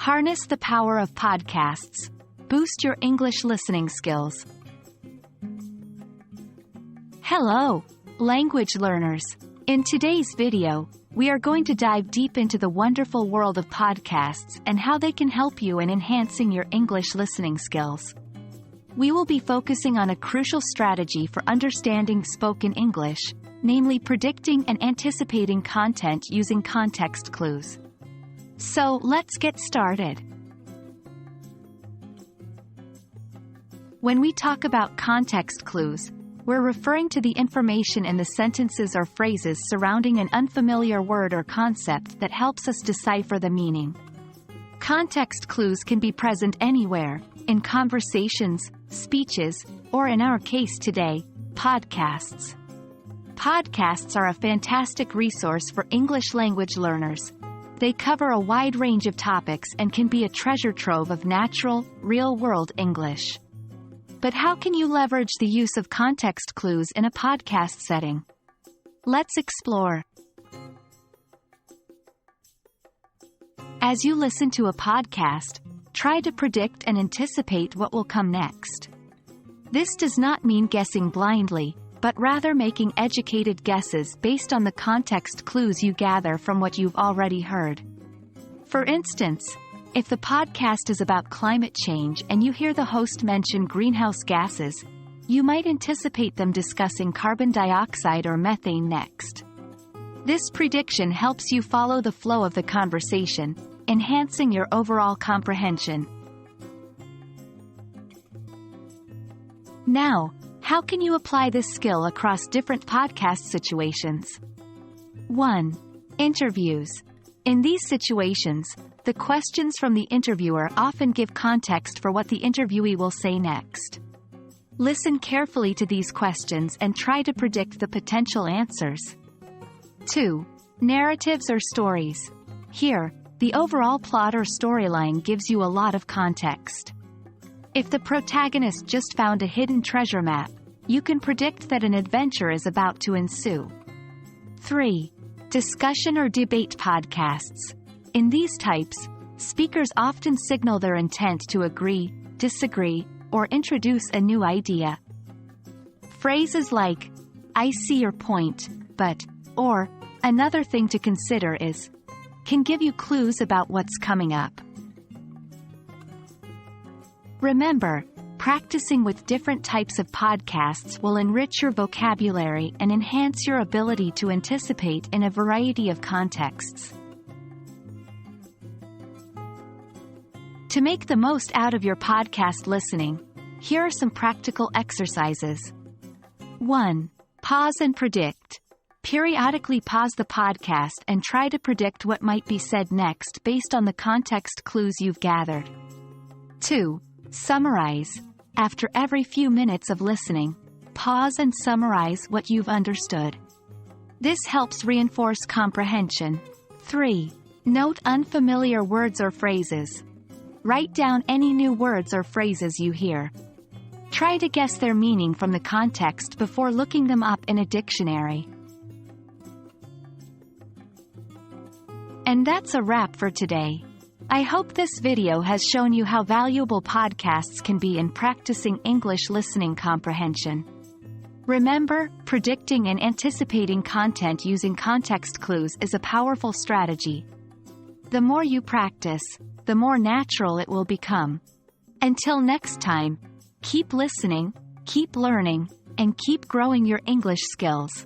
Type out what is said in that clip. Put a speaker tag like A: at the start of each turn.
A: Harness the power of podcasts. Boost your English listening skills. Hello, language learners. In today's video, we are going to dive deep into the wonderful world of podcasts and how they can help you in enhancing your English listening skills. We will be focusing on a crucial strategy for understanding spoken English, namely predicting and anticipating content using context clues. So, let's get started. When we talk about context clues, we're referring to the information in the sentences or phrases surrounding an unfamiliar word or concept that helps us decipher the meaning. Context clues can be present anywhere, in conversations, speeches, or in our case today, podcasts. Podcasts are a fantastic resource for English language learners. They cover a wide range of topics and can be a treasure trove of natural, real-world English. But how can you leverage the use of context clues in a podcast setting? Let's explore. As you listen to a podcast, try to predict and anticipate what will come next. This does not mean guessing blindly, but rather making educated guesses based on the context clues you gather from what you've already heard. For instance, if the podcast is about climate change and you hear the host mention greenhouse gases, you might anticipate them discussing carbon dioxide or methane next. This prediction helps you follow the flow of the conversation, enhancing your overall comprehension. Now, how can you apply this skill across different podcast situations? 1. Interviews. In these situations, the questions from the interviewer often give context for what the interviewee will say next. Listen carefully to these questions and try to predict the potential answers. 2. Narratives or stories. Here, the overall plot or storyline gives you a lot of context. If the protagonist just found a hidden treasure map, you can predict that an adventure is about to ensue. 3. Discussion or debate podcasts. In these types, speakers often signal their intent to agree, disagree, or introduce a new idea. Phrases like, "I see your point, but," or, "another thing to consider is," can give you clues about what's coming up. Remember, practicing with different types of podcasts will enrich your vocabulary and enhance your ability to anticipate in a variety of contexts. To make the most out of your podcast listening, here are some practical exercises. 1. Pause and predict. Periodically pause the podcast and try to predict what might be said next based on the context clues you've gathered. 2. Summarize. After every few minutes of listening, pause and summarize what you've understood. This helps reinforce comprehension. 3. Note unfamiliar words or phrases. Write down any new words or phrases you hear. Try to guess their meaning from the context before looking them up in a dictionary. And that's a wrap for today. I hope this video has shown you how valuable podcasts can be in practicing English listening comprehension. Remember, predicting and anticipating content using context clues is a powerful strategy. The more you practice, the more natural it will become. Until next time, keep listening, keep learning, and keep growing your English skills.